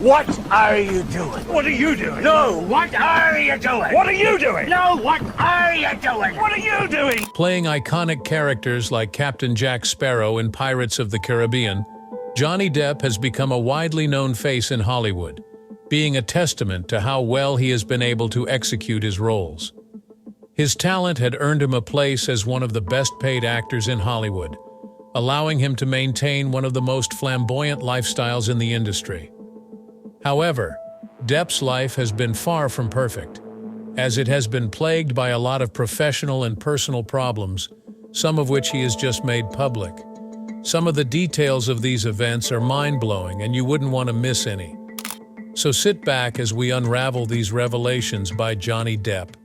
What are you doing? What are you doing? No, what are you doing? What are you doing? No, what are you doing? What are you doing? Playing iconic characters like Captain Jack Sparrow in Pirates of the Caribbean, Johnny Depp has become a widely known face in Hollywood, being a testament to how well he has been able to execute his roles. His talent had earned him a place as one of the best-paid actors in Hollywood, allowing him to maintain one of the most flamboyant lifestyles in the industry. However, Depp's life has been far from perfect, as it has been plagued by a lot of professional and personal problems, some of which he has just made public. Some of the details of these events are mind-blowing, and you wouldn't want to miss any. So sit back as we unravel these revelations by Johnny Depp.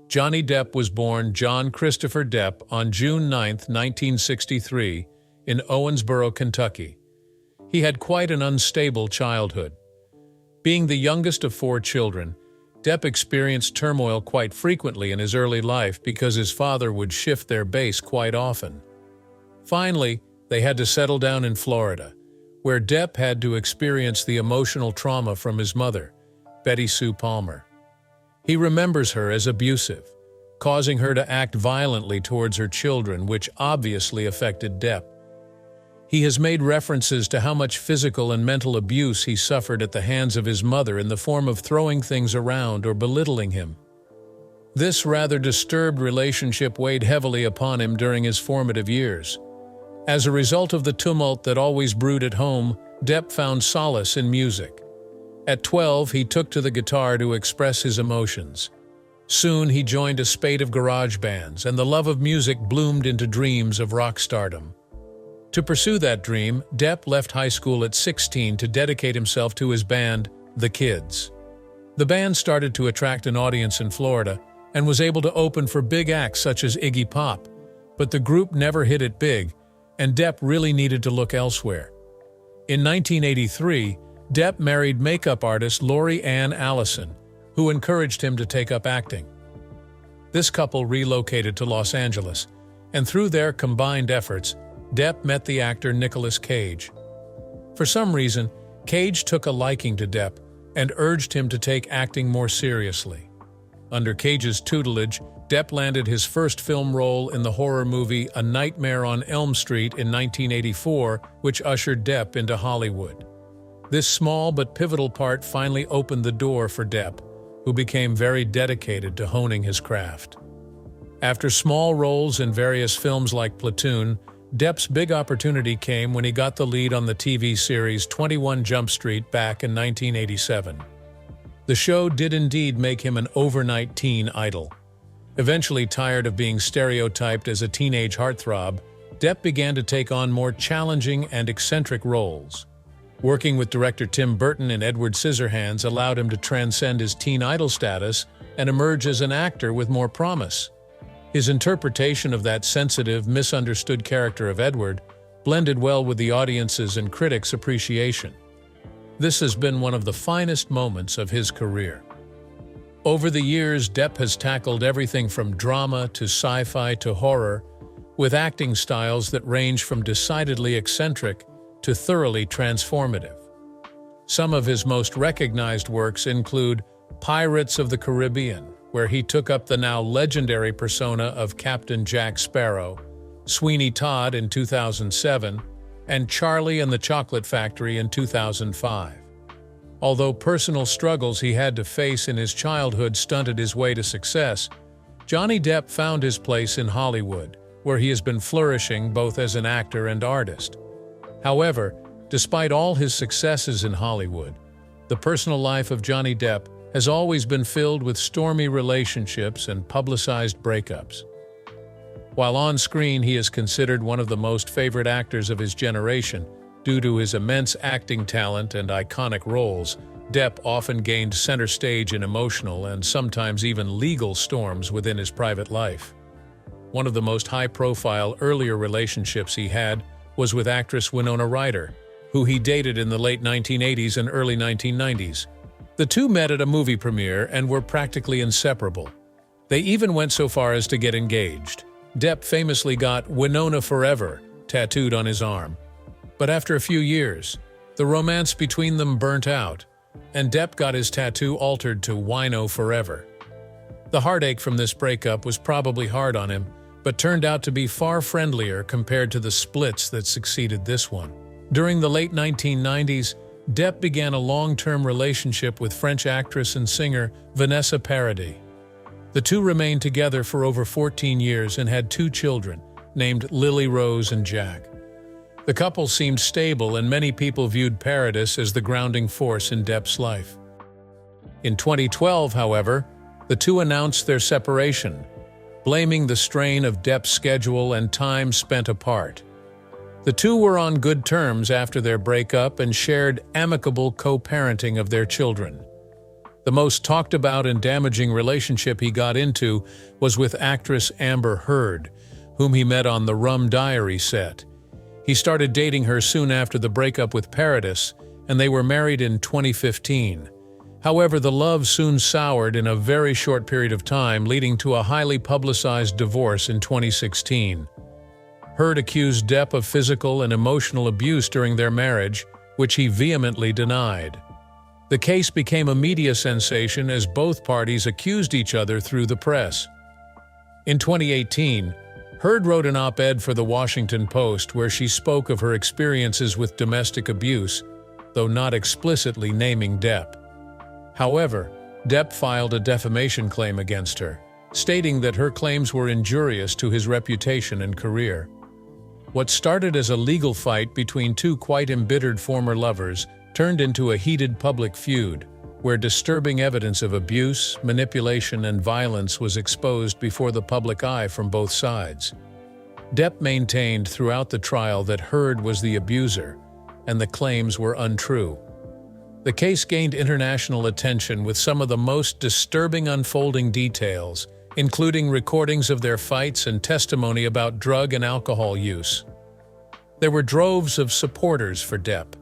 Johnny Depp was born John Christopher Depp on June 9, 1963, in Owensboro, Kentucky. He had quite an unstable childhood. Being the youngest of 4 children, Depp experienced turmoil quite frequently in his early life because his father would shift their base quite often. Finally, they had to settle down in Florida, where Depp had to experience the emotional trauma from his mother, Betty Sue Palmer. He remembers her as abusive, causing her to act violently towards her children, which obviously affected Depp. He has made references to how much physical and mental abuse he suffered at the hands of his mother in the form of throwing things around or belittling him. This rather disturbed relationship weighed heavily upon him during his formative years. As a result of the tumult that always brewed at home, Depp found solace in music. At 12, he took to the guitar to express his emotions. Soon, he joined a spate of garage bands, and the love of music bloomed into dreams of rock stardom. To pursue that dream, Depp left high school at 16 to dedicate himself to his band, The Kids. The band started to attract an audience in Florida and was able to open for big acts such as Iggy Pop, but the group never hit it big, and Depp really needed to look elsewhere. In 1983, Depp married makeup artist Lori Ann Allison, who encouraged him to take up acting. This couple relocated to Los Angeles, and through their combined efforts, Depp met the actor Nicolas Cage. For some reason, Cage took a liking to Depp and urged him to take acting more seriously. Under Cage's tutelage, Depp landed his first film role in the horror movie A Nightmare on Elm Street in 1984, which ushered Depp into Hollywood. This small but pivotal part finally opened the door for Depp, who became very dedicated to honing his craft. After small roles in various films like Platoon, Depp's big opportunity came when he got the lead on the TV series 21 Jump Street back in 1987. The show did indeed make him an overnight teen idol. Eventually tired of being stereotyped as a teenage heartthrob, Depp began to take on more challenging and eccentric roles. Working with director Tim Burton and Edward Scissorhands allowed him to transcend his teen idol status and emerge as an actor with more promise. His interpretation of that sensitive, misunderstood character of Edward blended well with the audience's and critics' appreciation. This has been one of the finest moments of his career. Over the years, Depp has tackled everything from drama to sci-fi to horror, with acting styles that range from decidedly eccentric to thoroughly transformative. Some of his most recognized works include Pirates of the Caribbean, where he took up the now legendary persona of Captain Jack Sparrow, Sweeney Todd in 2007, and Charlie and the Chocolate Factory in 2005. Although personal struggles he had to face in his childhood stunted his way to success, Johnny Depp found his place in Hollywood, where he has been flourishing both as an actor and artist. However, despite all his successes in Hollywood, the personal life of Johnny Depp has always been filled with stormy relationships and publicized breakups. While on screen he is considered one of the most favorite actors of his generation due to his immense acting talent and iconic roles, Depp often gained center stage in emotional and sometimes even legal storms within his private life. One of the most high-profile earlier relationships he had was with actress Winona Ryder, who he dated in the late 1980s and early 1990s. The two met at a movie premiere and were practically inseparable. They even went so far as to get engaged. Depp famously got "Winona Forever" tattooed on his arm. But after a few years, The romance between them burnt out, and Depp got his tattoo altered to "Wino Forever." The heartache from this breakup was probably hard on him, but turned out to be far friendlier compared to the splits that succeeded this one. During the late 1990s, Depp began a long-term relationship with French actress and singer Vanessa Paradis. The two remained together for over 14 years and had 2 children, named Lily Rose and Jack. The couple seemed stable, and many people viewed Paradis as the grounding force in Depp's life. In 2012, however, the two announced their separation, blaming the strain of Depp's schedule and time spent apart. The two were on good terms after their breakup and shared amicable co-parenting of their children. The most talked about and damaging relationship he got into was with actress Amber Heard, whom he met on the Rum Diary set. He started dating her soon after the breakup with Paradis, and they were married in 2015. However, the love soon soured in a very short period of time, leading to a highly publicized divorce in 2016. Heard accused Depp of physical and emotional abuse during their marriage, which he vehemently denied. The case became a media sensation as both parties accused each other through the press. In 2018, Heard wrote an op-ed for The Washington Post where she spoke of her experiences with domestic abuse, though not explicitly naming Depp. However, Depp filed a defamation claim against her, stating that her claims were injurious to his reputation and career. What started as a legal fight between two quite embittered former lovers turned into a heated public feud, where disturbing evidence of abuse, manipulation, and violence was exposed before the public eye from both sides. Depp maintained throughout the trial that Heard was the abuser, and the claims were untrue. The case gained international attention with some of the most disturbing unfolding details, including recordings of their fights and testimony about drug and alcohol use. There were droves of supporters for Depp.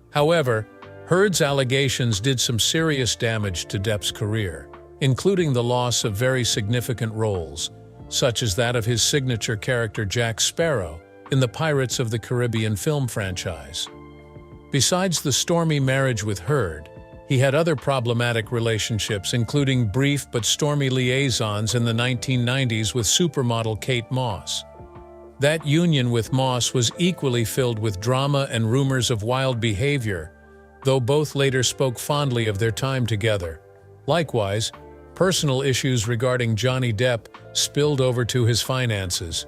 However, Heard's allegations did some serious damage to Depp's career, including the loss of very significant roles, such as that of his signature character Jack Sparrow in the Pirates of the Caribbean film franchise. Besides the stormy marriage with Heard, he had other problematic relationships, including brief but stormy liaisons in the 1990s with supermodel Kate Moss. That union with Moss was equally filled with drama and rumors of wild behavior, though both later spoke fondly of their time together. Likewise, personal issues regarding Johnny Depp spilled over to his finances.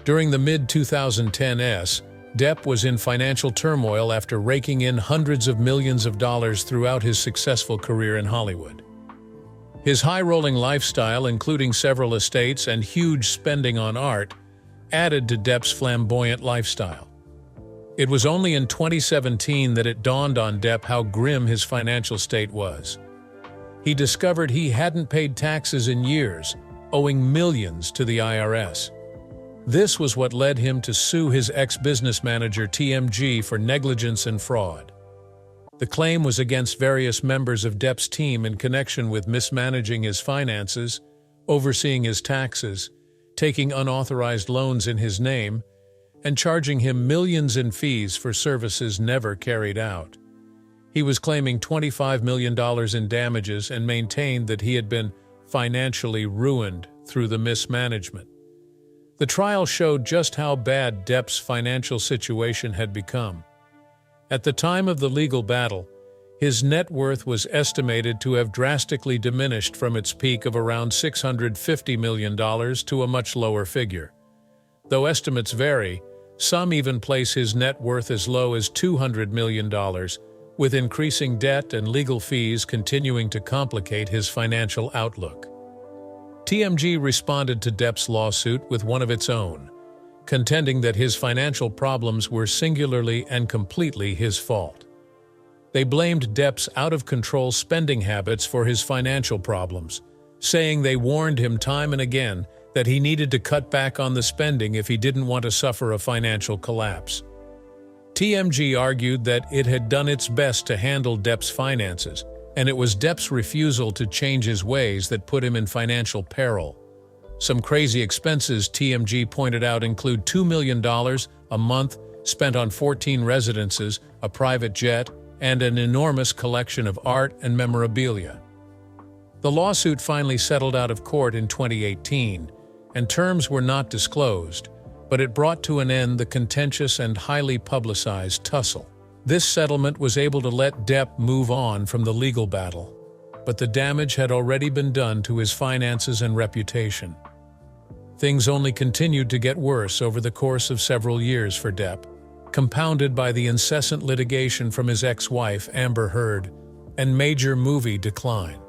During the mid-2010s, Depp was in financial turmoil after raking in hundreds of millions of dollars throughout his successful career in Hollywood. His high-rolling lifestyle, including several estates and huge spending on art, added to Depp's flamboyant lifestyle. It was only in 2017 that it dawned on Depp how grim his financial state was. He discovered he hadn't paid taxes in years, owing millions to the IRS. This was what led him to sue his ex-business manager TMG for negligence and fraud. The claim was against various members of Depp's team in connection with mismanaging his finances, overseeing his taxes, taking unauthorized loans in his name, and charging him millions in fees for services never carried out. He was claiming $25 million in damages and maintained that he had been financially ruined through the mismanagement. The trial showed just how bad Depp's financial situation had become. At the time of the legal battle, his net worth was estimated to have drastically diminished from its peak of around $650 million to a much lower figure. Though estimates vary, some even place his net worth as low as $200 million, with increasing debt and legal fees continuing to complicate his financial outlook. TMG responded to Depp's lawsuit with one of its own, contending that his financial problems were singularly and completely his fault. They blamed Depp's out-of-control spending habits for his financial problems, saying they warned him time and again that he needed to cut back on the spending if he didn't want to suffer a financial collapse. TMG argued that it had done its best to handle Depp's finances, and it was Depp's refusal to change his ways that put him in financial peril. Some crazy expenses, TMG pointed out, include $2 million a month spent on 14 residences, a private jet, and an enormous collection of art and memorabilia. The lawsuit finally settled out of court in 2018, and terms were not disclosed, but it brought to an end the contentious and highly publicized tussle. This settlement was able to let Depp move on from the legal battle, but the damage had already been done to his finances and reputation. Things only continued to get worse over the course of several years for Depp, compounded by the incessant litigation from his ex-wife Amber Heard and major movie decline.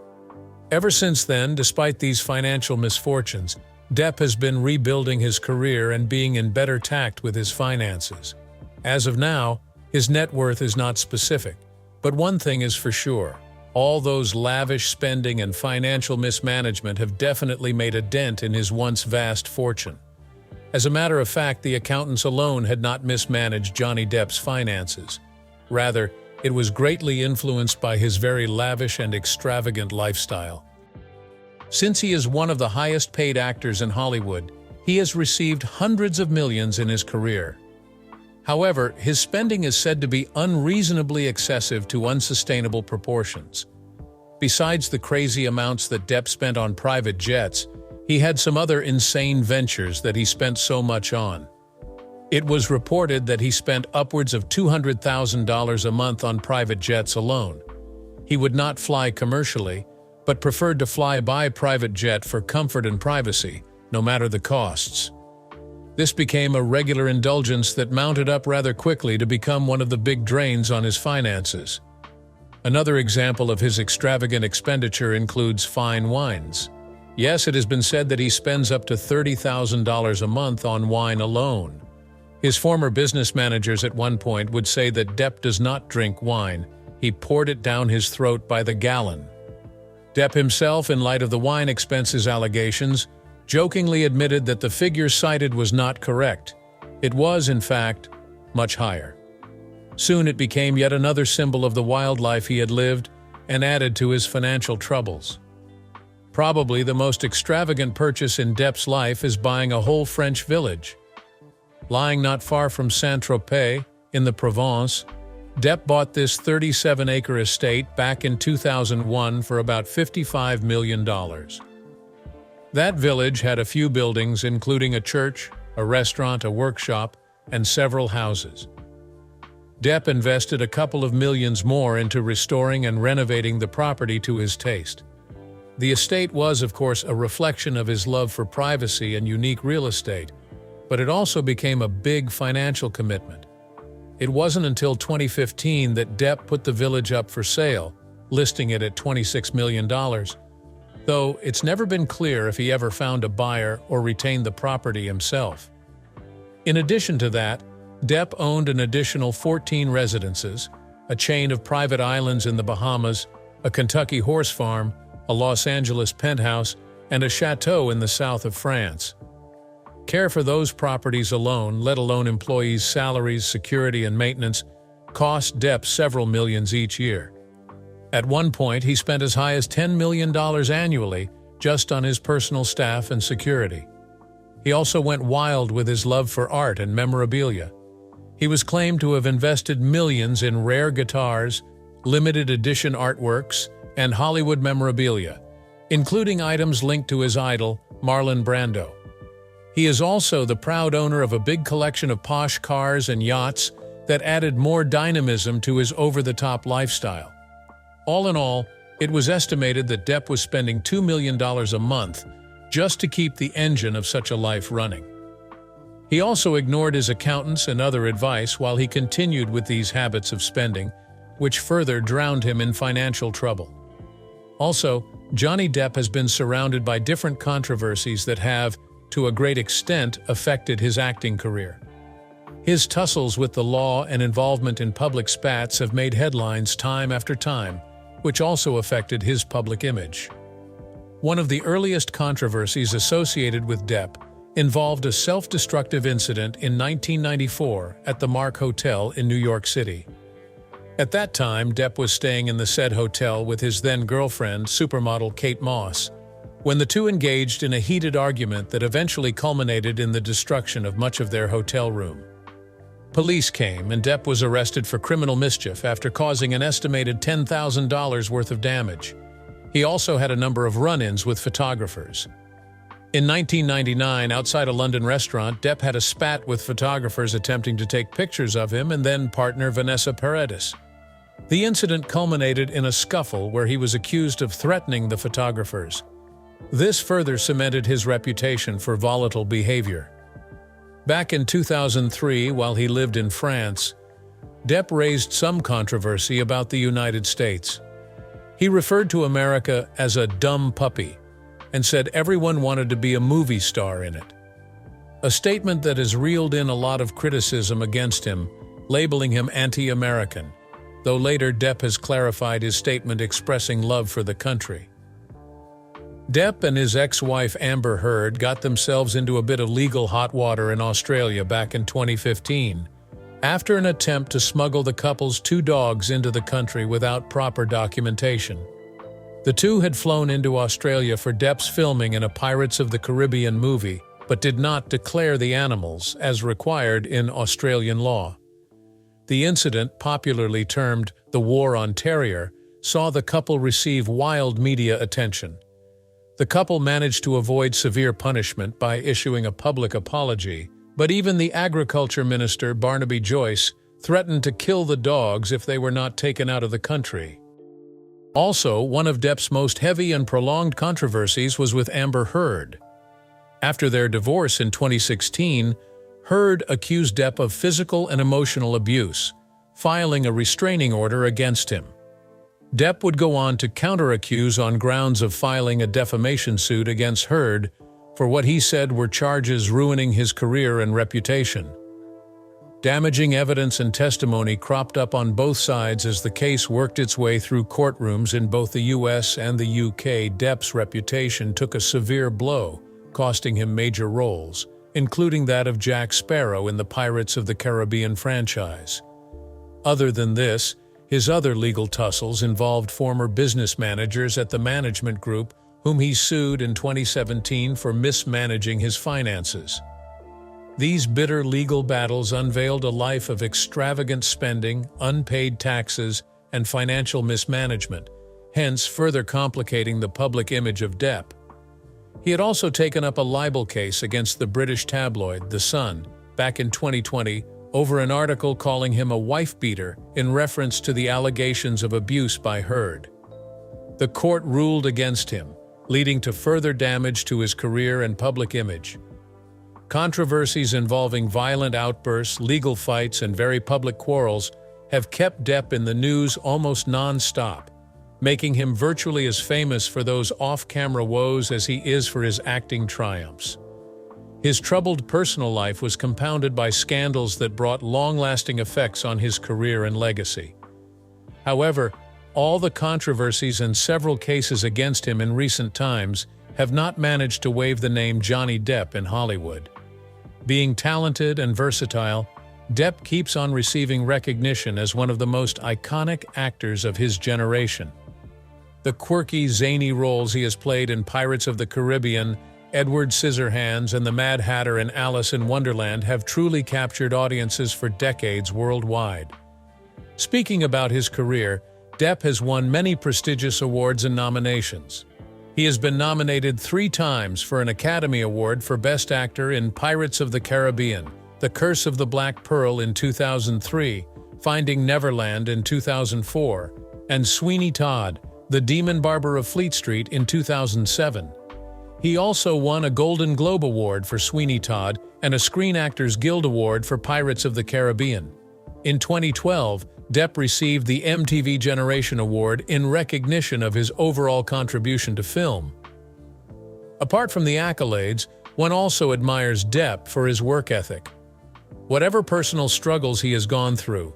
Ever since then, despite these financial misfortunes, Depp has been rebuilding his career and being in better tact with his finances. As of now, his net worth is not specific, but one thing is for sure. All those lavish spending and financial mismanagement have definitely made a dent in his once vast fortune. As a matter of fact, the accountants alone had not mismanaged Johnny Depp's finances. Rather, it was greatly influenced by his very lavish and extravagant lifestyle. Since he is one of the highest-paid actors in Hollywood, he has received hundreds of millions in his career. However, his spending is said to be unreasonably excessive to unsustainable proportions. Besides the crazy amounts that Depp spent on private jets, he had some other insane ventures that he spent so much on. It was reported that he spent upwards of $200,000 a month on private jets alone. He would not fly commercially, but preferred to fly by private jet for comfort and privacy, no matter the costs. This became a regular indulgence that mounted up rather quickly to become one of the big drains on his finances. Another example of his extravagant expenditure includes fine wines. Yes, it has been said that he spends up to $30,000 a month on wine alone. His former business managers at one point would say that Depp does not drink wine, he poured it down his throat by the gallon. Depp himself, in light of the wine expenses allegations, jokingly admitted that the figure cited was not correct. It was, in fact, much higher. Soon it became yet another symbol of the wild life he had lived and added to his financial troubles. Probably the most extravagant purchase in Depp's life is buying a whole French village. Lying not far from Saint-Tropez, in the Provence, Depp bought this 37-acre estate back in 2001 for about $55 million. That village had a few buildings, including a church, a restaurant, a workshop, and several houses. Depp invested a couple of millions more into restoring and renovating the property to his taste. The estate was, of course, a reflection of his love for privacy and unique real estate, but it also became a big financial commitment. It wasn't until 2015 that Depp put the village up for sale, listing it at $26 million, though it's never been clear if he ever found a buyer or retained the property himself. In addition to that, Depp owned an additional 14 residences, a chain of private islands in the Bahamas, a Kentucky horse farm, a Los Angeles penthouse, and a chateau in the south of France. Care for those properties alone, let alone employees' salaries, security, and maintenance, cost Depp several millions each year. At one point, he spent as high as $10 million annually just on his personal staff and security. He also went wild with his love for art and memorabilia. He was claimed to have invested millions in rare guitars, limited edition artworks, and Hollywood memorabilia, including items linked to his idol, Marlon Brando. He is also the proud owner of a big collection of posh cars and yachts that added more dynamism to his over-the-top lifestyle. All in all, it was estimated that Depp was spending $2 million a month just to keep the engine of such a life running. He also ignored his accountants and other advice while he continued with these habits of spending, which further drowned him in financial trouble. Also, Johnny Depp has been surrounded by different controversies that have, to a great extent, affected his acting career. His tussles with the law and involvement in public spats have made headlines time after time, which also affected his public image. One of the earliest controversies associated with Depp involved a self-destructive incident in 1994 at the Mark Hotel in New York City. At that time, Depp was staying in the said hotel with his then-girlfriend, supermodel Kate Moss, when the two engaged in a heated argument that eventually culminated in the destruction of much of their hotel room. Police came, and Depp was arrested for criminal mischief after causing an estimated $10,000 worth of damage. He also had a number of run-ins with photographers. In 1999, outside a London restaurant, Depp had a spat with photographers attempting to take pictures of him and then partner Vanessa Paredes. The incident culminated in a scuffle where he was accused of threatening the photographers. This further cemented his reputation for volatile behavior. Back in 2003, while he lived in France, Depp raised some controversy about the United States. He referred to America as a dumb puppy and said everyone wanted to be a movie star in it. A statement that has reeled in a lot of criticism against him, labeling him anti-American, though later Depp has clarified his statement expressing love for the country. Depp and his ex-wife Amber Heard got themselves into a bit of legal hot water in Australia back in 2015, after an attempt to smuggle the couple's 2 dogs into the country without proper documentation. The two had flown into Australia for Depp's filming in a Pirates of the Caribbean movie, but did not declare the animals as required in Australian law. The incident, popularly termed the War on Terrier, saw the couple receive wild media attention. The couple managed to avoid severe punishment by issuing a public apology, but even the Agriculture Minister, Barnaby Joyce, threatened to kill the dogs if they were not taken out of the country. Also, one of Depp's most heavy and prolonged controversies was with Amber Heard. After their divorce in 2016, Heard accused Depp of physical and emotional abuse, filing a restraining order against him. Depp would go on to counter-accuse on grounds of filing a defamation suit against Heard for what he said were charges ruining his career and reputation. Damaging evidence and testimony cropped up on both sides as the case worked its way through courtrooms in both the US and the UK. Depp's reputation took a severe blow, costing him major roles, including that of Jack Sparrow in the Pirates of the Caribbean franchise. Other than this, his other legal tussles involved former business managers at the management group whom he sued in 2017 for mismanaging his finances. These bitter legal battles unveiled a life of extravagant spending, unpaid taxes, and financial mismanagement, hence further complicating the public image of Depp. He had also taken up a libel case against the British tabloid The Sun back in 2020 over an article calling him a wife-beater in reference to the allegations of abuse by Heard. The court ruled against him, leading to further damage to his career and public image. Controversies involving violent outbursts, legal fights, and very public quarrels have kept Depp in the news almost non-stop, making him virtually as famous for those off-camera woes as he is for his acting triumphs. His troubled personal life was compounded by scandals that brought long-lasting effects on his career and legacy. However, all the controversies and several cases against him in recent times have not managed to wave the name Johnny Depp in Hollywood. Being talented and versatile, Depp keeps on receiving recognition as one of the most iconic actors of his generation. The quirky, zany roles he has played in Pirates of the Caribbean, Edward Scissorhands, and the Mad Hatter in Alice in Wonderland have truly captured audiences for decades worldwide. Speaking about his career, Depp has won many prestigious awards and nominations. He has been nominated 3 times for an Academy Award for Best Actor in Pirates of the Caribbean, The Curse of the Black Pearl in 2003, Finding Neverland in 2004, and Sweeney Todd, The Demon Barber of Fleet Street in 2007. He also won a Golden Globe Award for Sweeney Todd and a Screen Actors Guild Award for Pirates of the Caribbean. In 2012, Depp received the MTV Generation Award in recognition of his overall contribution to film. Apart from the accolades, one also admires Depp for his work ethic. Whatever personal struggles he has gone through,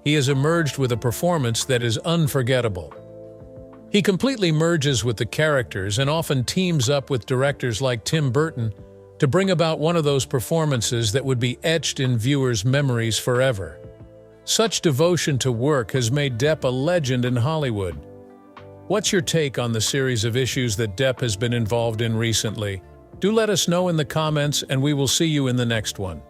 he has emerged with a performance that is unforgettable. He completely merges with the characters and often teams up with directors like Tim Burton to bring about one of those performances that would be etched in viewers' memories forever. Such devotion to work has made Depp a legend in Hollywood. What's your take on the series of issues that Depp has been involved in recently? Do let us know in the comments, and we will see you in the next one.